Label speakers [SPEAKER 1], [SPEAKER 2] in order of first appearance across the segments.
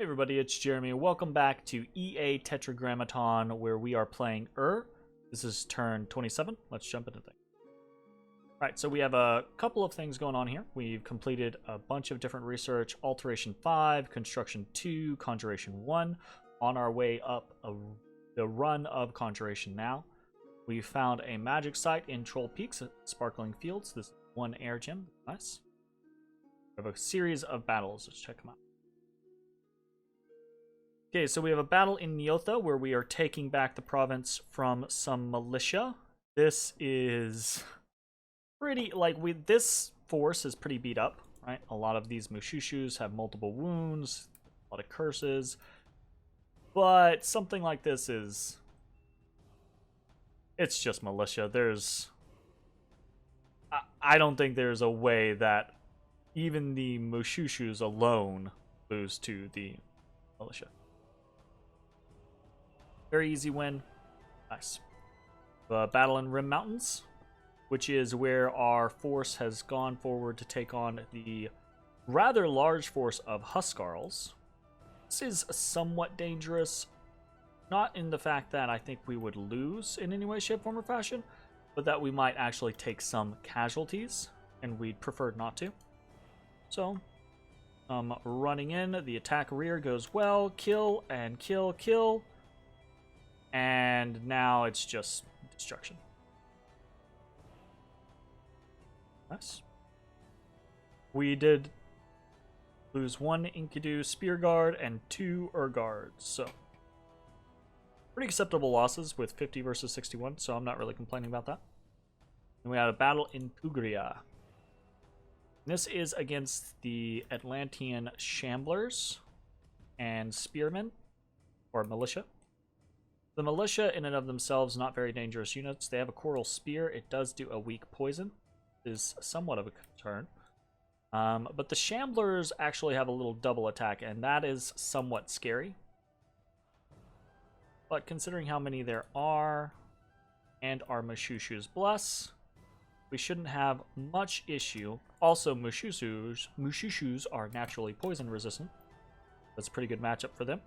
[SPEAKER 1] Hey everybody, it's Jeremy. Welcome back to EA Tetragrammaton, where we are playing This is turn 27. Let's jump into things. Alright, so we have a couple of things going on here. We've completed a bunch of different research. Alteration 5, Construction 2, Conjuration 1. On our way up the run of Conjuration now. We found a magic site in Troll Peaks at Sparkling Fields. This is one air gem. Nice. We have a series of battles. Let's check them out. Okay, so we have a battle in Nyota where we are taking back the province from some militia. This is pretty, this force is pretty beat up, right? A lot of these Mushushus have multiple wounds, a lot of curses. But something like this it's just militia. I don't think there's a way that even the Mushushus alone lose to the militia. Very easy win. Nice. Battle in Rim Mountains, which is where our force has gone forward to take on the rather large force of Huskarls. This is somewhat dangerous, not in the fact that I think we would lose in any way, shape, form, or fashion, but that we might actually take some casualties, and we'd prefer not to. So, running in, the attack rear goes well, kill, and kill, kill. And now it's just destruction. Nice. We did lose one Enkidu Spear Guard and 2 Guards, so pretty acceptable losses with 50 versus 61, so I'm not really complaining about that. And we had a battle in Pugriah. This is against the Atlantean Shamblers and Spearmen, or Militia. The militia, in and of themselves, not very dangerous units. They have a coral spear. It does do a weak poison. It is somewhat of a concern. But the Shamblers actually have a little double attack, and that is somewhat scary. But considering how many there are, and our Mushushu's Bless, we shouldn't have much issue. Also, Mushushus are naturally poison resistant. That's a pretty good matchup for them.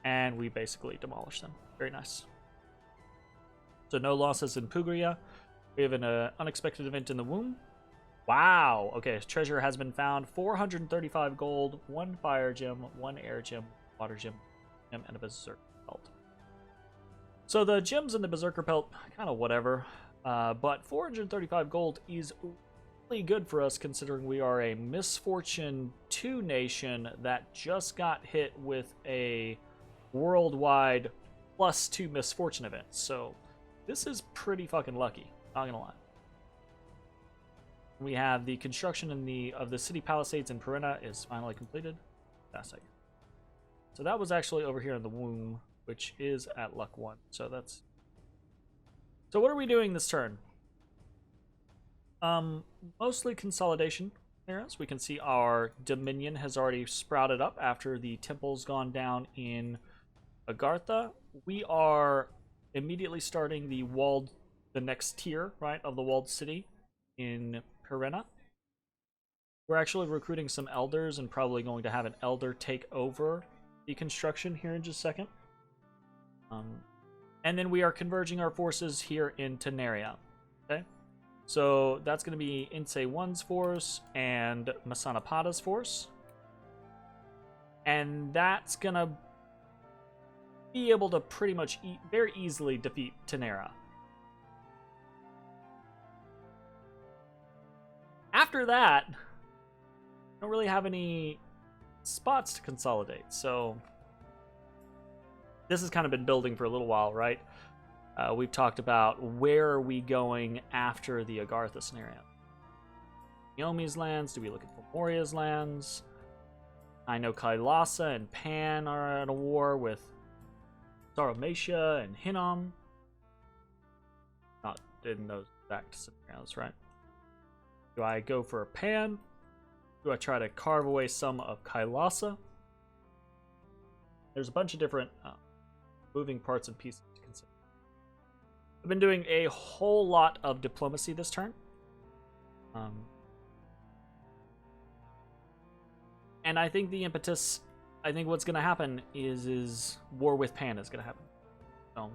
[SPEAKER 1] And we basically demolish them. Very nice. So no losses in Pugriah. We have an unexpected event in the womb. Wow. Okay, treasure has been found. 435 gold, 1 fire gem, 1 air gem, water gem, and a berserker pelt. So the gems in the berserker pelt, kind of whatever. But 435 gold is really good for us considering we are a Misfortune 2 nation that just got hit with a worldwide +2 misfortune events, so this is pretty fucking lucky, not gonna lie. We have the construction of the city palisades in Perenna is finally completed. Fantastic. So that was actually over here in the womb, which is at luck 1. So what are we doing this turn? Mostly consolidation areas. We can see our dominion has already sprouted up after the temple's gone down in Agartha. We are immediately starting the next tier, right, of the walled city in Perenna. We're actually recruiting some elders and probably going to have an elder take over the construction here in just a second. And then we are converging our forces here in Teneria. Okay, so that's going to be Inse 1's force and Masanapada's force, and that's going to be able to pretty much very easily defeat Teneria. After that, I don't really have any spots to consolidate, so this has kind of been building for a little while, right? We've talked about where are we going after the Agartha scenario. Naomi's lands, do we look at Fomoria's lands? I know Kailasa and Pan are at a war with Saramatia and Hinnom. Not in those exact scenarios, right? Do I go for a Pan? Do I try to carve away some of Kailasa? There's a bunch of different moving parts and pieces to consider. I've been doing a whole lot of diplomacy this turn. And I think the impetus, I think what's going to happen is war with Pan is going to happen. So,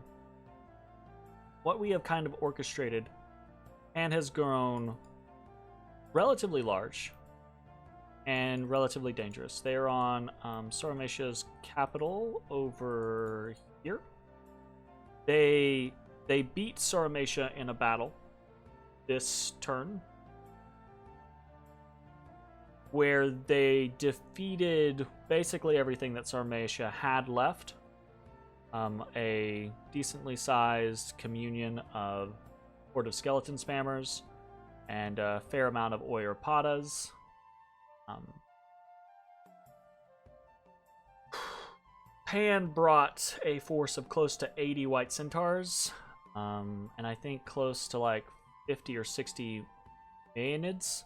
[SPEAKER 1] what we have kind of orchestrated, Pan has grown relatively large and relatively dangerous. They are on Sarmatia's capital over here. They beat Sarmatia in a battle this turn, where they defeated basically everything that Sarmatia had left. A decently sized communion of Horde of Skeleton Spammers and a fair amount of Oyerpadas. Pan brought a force of close to 80 White Centaurs, and I think close to like 50 or 60 Maeonids,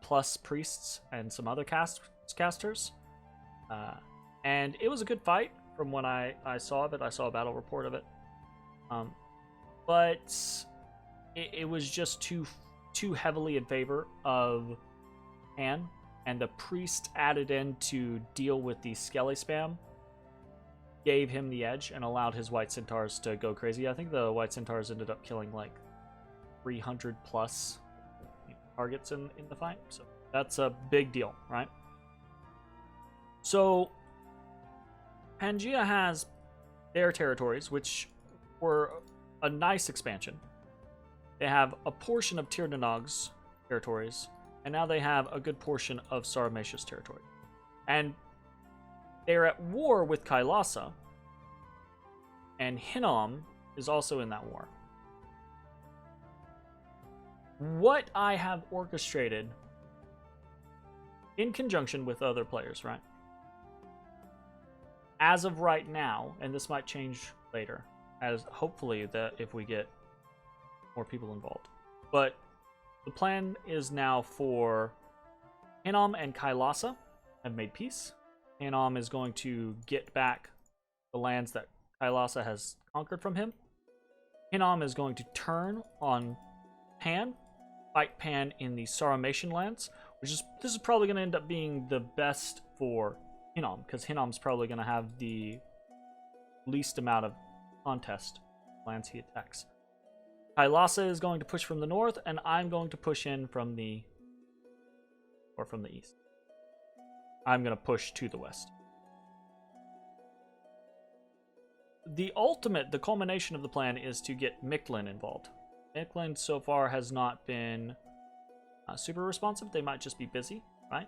[SPEAKER 1] plus priests and some other casters. And it was a good fight from when I saw of it. I saw a battle report of it. But it was just too heavily in favor of Pan, and the priest added in to deal with the Skelly spam gave him the edge and allowed his White Centaurs to go crazy. I think the White Centaurs ended up killing like 300 plus targets in the fight, so that's a big deal, right? So Pangea has their territories, which were a nice expansion. They have a portion of Tir Nanog's territories, and now they have a good portion of Saramatia's territory. And they're at war with Kailasa, and Hinnom is also in that war. What I have orchestrated in conjunction with other players, right? As of right now, and this might change later, as hopefully that if we get more people involved. But the plan is now for Hinnom and Kailasa have made peace. Hinnom is going to get back the lands that Kailasa has conquered from him. Hinnom is going to turn on Pan, fight Pan in the Saramatian lands, this is probably going to end up being the best for Hinnom, because Hinnom's probably going to have the least amount of contest lands he attacks. Kailasa is going to push from the north, and I'm going to push in from the east. I'm going to push to the west. The culmination of the plan is to get Mictlan involved. Mictlan so far has not been super responsive. They might just be busy, right?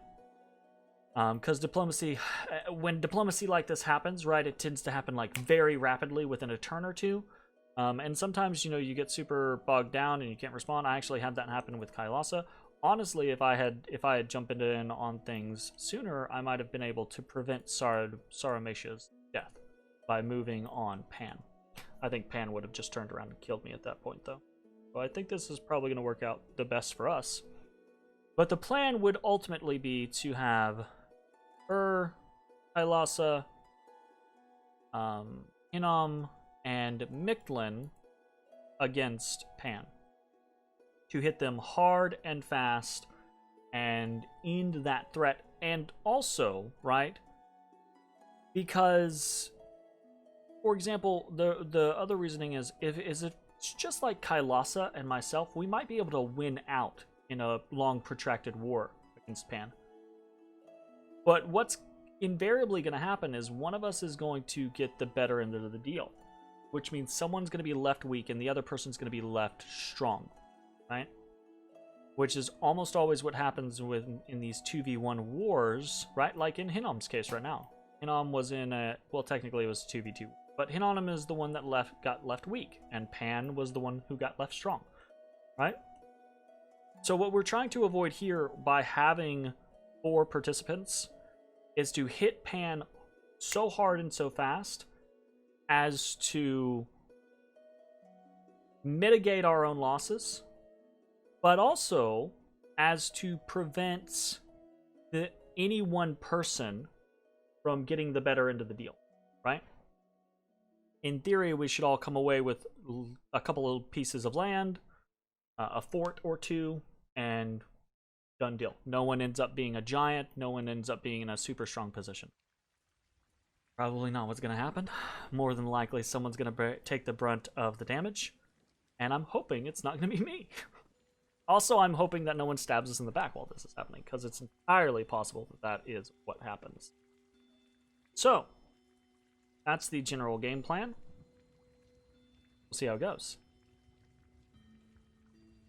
[SPEAKER 1] Because diplomacy, when diplomacy like this happens, right, it tends to happen like very rapidly within a turn or two. And sometimes, you get super bogged down and you can't respond. I actually had that happen with Kailasa. Honestly, if I had jumped in on things sooner, I might have been able to prevent Saramatia's death by moving on Pan. I think Pan would have just turned around and killed me at that point, though. So I think this is probably going to work out the best for us. But the plan would ultimately be to have Kailasa, Hinnom, and Mictlan against Pan, to hit them hard and fast and end that threat. And also, right, because, for example, the other reasoning is if it's just like Kailasa and myself, we might be able to win out in a long protracted war against Pan. But what's invariably going to happen is one of us is going to get the better end of the deal, which means someone's going to be left weak and the other person's going to be left strong, right? Which is almost always what happens in these 2v1 wars, right? Like in Hinnom's case right now. Hinnom was in technically it was 2v2, but Hinnom is the one that got left weak, and Pan was the one who got left strong, right? So what we're trying to avoid here by having 4 participants is to hit Pan so hard and so fast as to mitigate our own losses, but also as to prevent any one person from getting the better end of the deal, right? In theory, we should all come away with a couple of pieces of land, a fort or two, and done deal. No one ends up being a giant. No one ends up being in a super strong position. Probably not what's going to happen. More than likely, someone's going to take the brunt of the damage. And I'm hoping it's not going to be me. Also, I'm hoping that no one stabs us in the back while this is happening, because it's entirely possible that that is what happens. So, that's the general game plan. We'll see how it goes.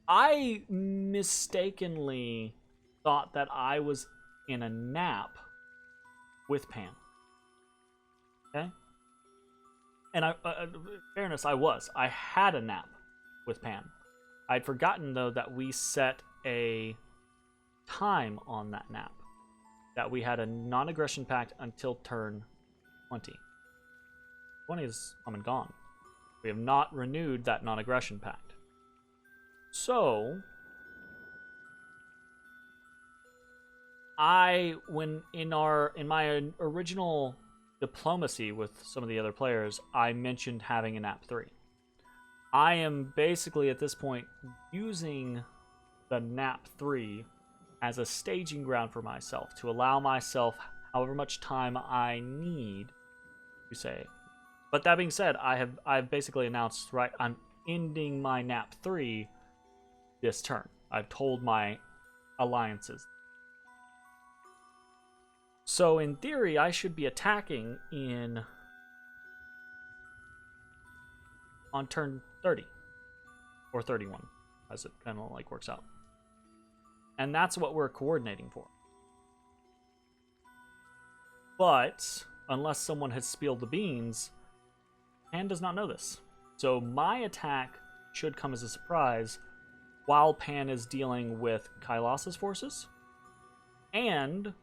[SPEAKER 1] I mistakenly thought that I was in a nap with Pan. Okay? And in fairness, I was. I had a nap with Pan. I'd forgotten, though, that we set a time on that nap. That we had a non-aggression pact until turn 20. 20 is come and gone. We have not renewed that non-aggression pact. So, in my original diplomacy with some of the other players, I mentioned having a nap 3. I am basically at this point using the nap 3 as a staging ground for myself, to allow myself however much time I need to say. But that being said, I've basically announced, right, I'm ending my nap 3 this turn. I've told my alliances. So in theory, I should be attacking on turn 30 or 31, as it kind of like works out. And that's what we're coordinating for. But unless someone has spilled the beans, Pan does not know this. So my attack should come as a surprise while Pan is dealing with Kailas's forces, and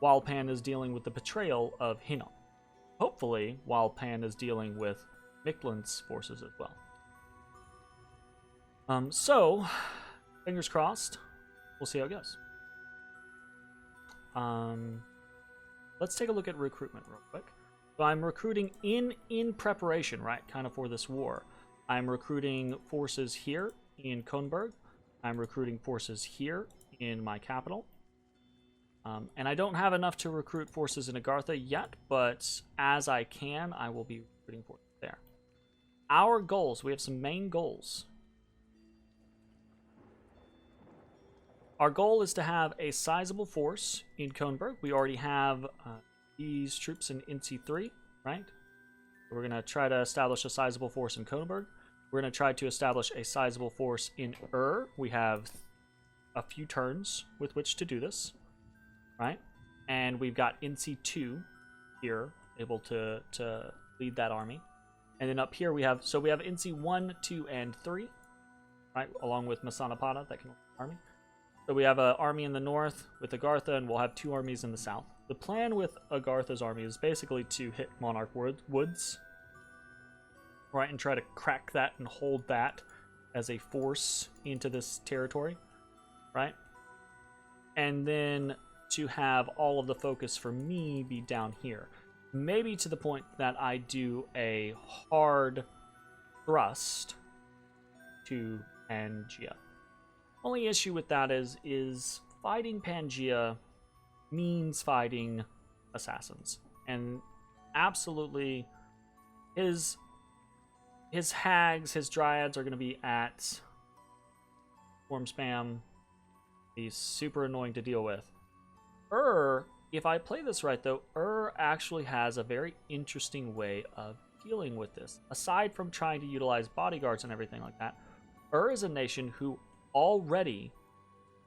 [SPEAKER 1] while Pan is dealing with the betrayal of Hinnom. Hopefully, while Pan is dealing with Miklin's forces as well. So, fingers crossed. We'll see how it goes. Let's take a look at recruitment real quick. So I'm recruiting in preparation, right, kind of for this war. I'm recruiting forces here in Könberg. I'm recruiting forces here in my capital. And I don't have enough to recruit forces in Agartha yet, but as I can, I will be recruiting forces there. Our goals, we have some main goals. Our goal is to have a sizable force in Könberg. We already have these troops in Inci 3, right? We're going to try to establish a sizable force in Könberg. We're going to try to establish a sizable force in We have a few turns with which to do this, right? And we've got Inci 2 here, able to lead that army. And then up here we have Inci 1, 2, and 3, right? Along with Masanapada, that can lead the army. So we have an army in the north with Agartha, and we'll have 2 armies in the south. The plan with Agartha's army is basically to hit Monarch Woods, right, and try to crack that and hold that as a force into this territory, right? And then to have all of the focus for me be down here. Maybe to the point that I do a hard thrust to Pangea. Only issue with that is fighting Pangea means fighting assassins. And absolutely his hags, his dryads are going to be at form spam. He's super annoying to deal with. If I play this right though, actually has a very interesting way of dealing with this. Aside from trying to utilize bodyguards and everything like that, is a nation who already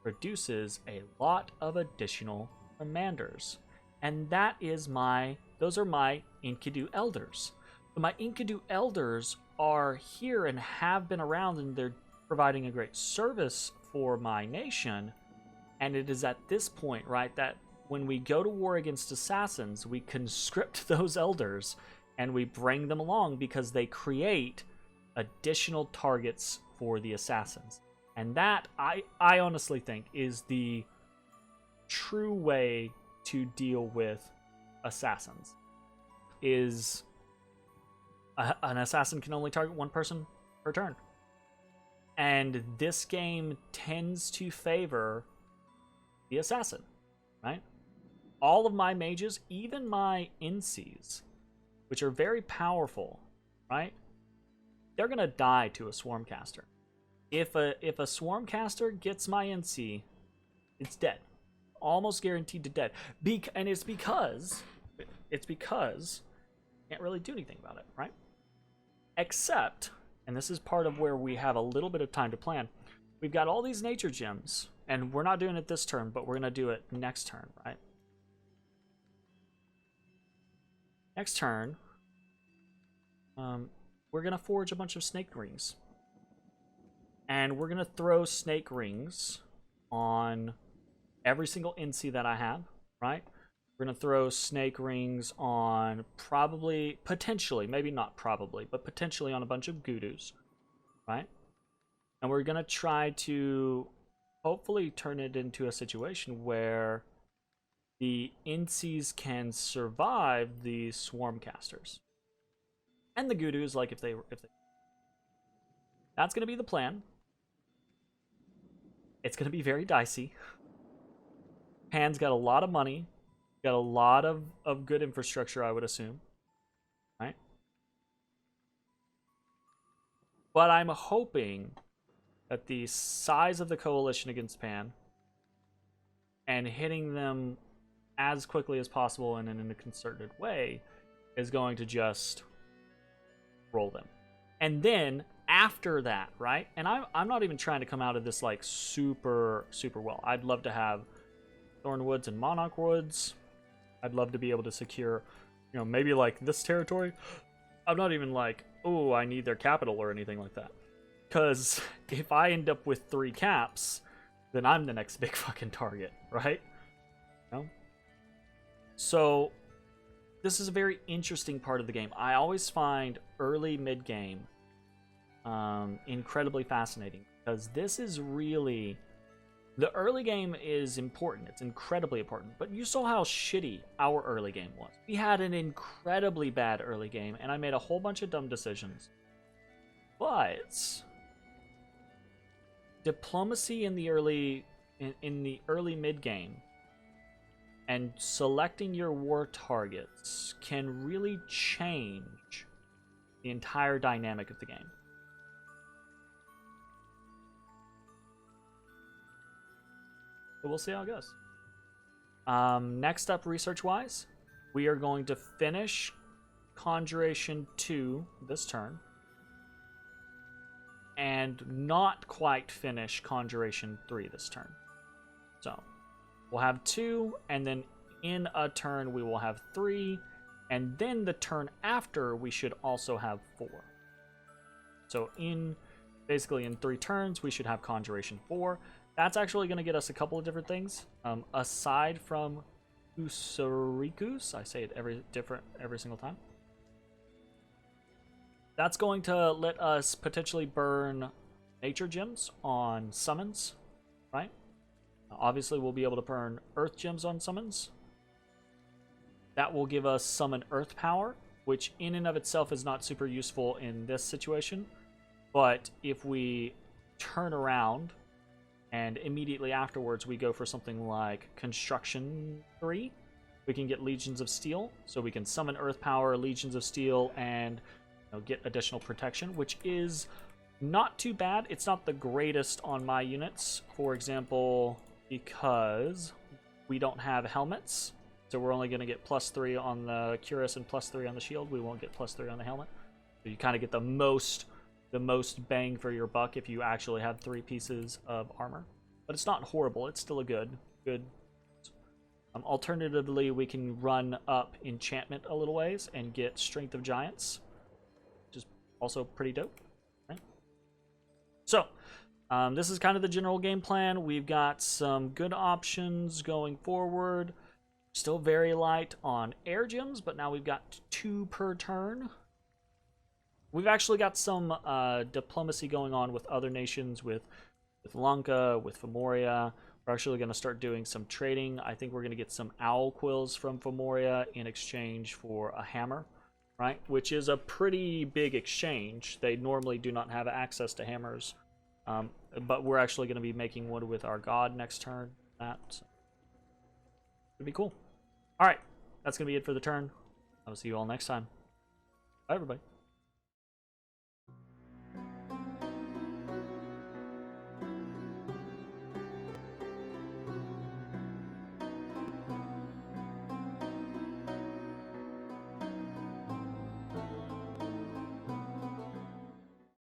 [SPEAKER 1] produces a lot of additional commanders. And those are my Enkidu elders. But my Enkidu elders are here and have been around, and they're providing a great service for my nation. And it is at this point, right, that when we go to war against assassins, we conscript those elders and we bring them along because they create additional targets for the assassins. And that, I honestly think, is the true way to deal with assassins. Is an assassin can only target one person per turn. And this game tends to favor the assassin, right? All of my mages, even my NCs, which are very powerful, right? They're gonna die to a Swarmcaster. If a Swarmcaster gets my NC, it's dead, almost guaranteed to dead. And it's because I can't really do anything about it, right? Except, and this is part of where we have a little bit of time to plan. We've got all these nature gems, and we're not doing it this turn, but we're gonna do it next turn, right? Next turn, we're gonna forge a bunch of snake rings. And we're gonna throw snake rings on every single NC that I have, right? We're gonna throw snake rings on potentially, maybe not probably, but potentially on a bunch of Gudus, right? And we're gonna try to hopefully turn it into a situation where the NCs can survive the Swarmcasters. And the Gudus, like if they that's gonna be the plan. It's gonna be very dicey. Pan's got a lot of money, got a lot of good infrastructure, I would assume. Right? But I'm hoping that the size of the coalition against Pan and hitting them as quickly as possible and in a concerted way is going to just roll them. And then after that, right? And I'm not even trying to come out of this like super well. I'd love to have Thornwoods and Monarch Woods. I'd love to be able to secure, maybe like this territory. I'm not even like, oh, I need their capital or anything like that. Because if I end up with 3 caps, then I'm the next big fucking target, right? So this is a very interesting part of the game. I always find early mid-game incredibly fascinating, because this is really, the early game is important. It's incredibly important, but you saw how shitty our early game was. We had an incredibly bad early game, and I made a whole bunch of dumb decisions. But diplomacy in the early mid game and selecting your war targets can really change the entire dynamic of the game. But we'll see how it goes. Next up, research-wise, we are going to finish Conjuration 2 this turn, and not quite finish Conjuration 3 this turn. So, we'll have 2, and then in a turn we will have 3, and then the turn after we should also have 4. So basically in 3 turns we should have Conjuration 4. That's actually going to get us a couple of different things. Aside from Usurikus, I say it every single time. That's going to let us potentially burn nature gems on summons, right? Obviously, we'll be able to burn earth gems on summons. That will give us summon earth power, which in and of itself is not super useful in this situation. But if we turn around and immediately afterwards we go for something like Construction 3, we can get Legions of Steel. So we can summon earth power, Legions of Steel, and get additional protection, which is not too bad. It's not the greatest on my units, for example, because we don't have helmets. So we're only going to get +3 on the Cuirass and +3 on the shield. We won't get +3 on the helmet. So you kind of get the most bang for your buck if you actually have 3 pieces of armor. But it's not horrible. It's still a good. Alternatively, we can run up enchantment a little ways and get Strength of Giants, which is also pretty dope. Right? So, this is kind of the general game plan. We've got some good options going forward. Still very light on air gems, but now we've got 2 per turn. We've actually got some diplomacy going on with other nations, with Lanka, with Femoria. We're actually going to start doing some trading. I think we're going to get some owl quills from Femoria in exchange for a hammer, right? Which is a pretty big exchange. They normally do not have access to hammers, but we're actually going to be making one with our god next turn. It'd be cool. All right, that's gonna be it for the turn. I will see you all next time. Bye, everybody.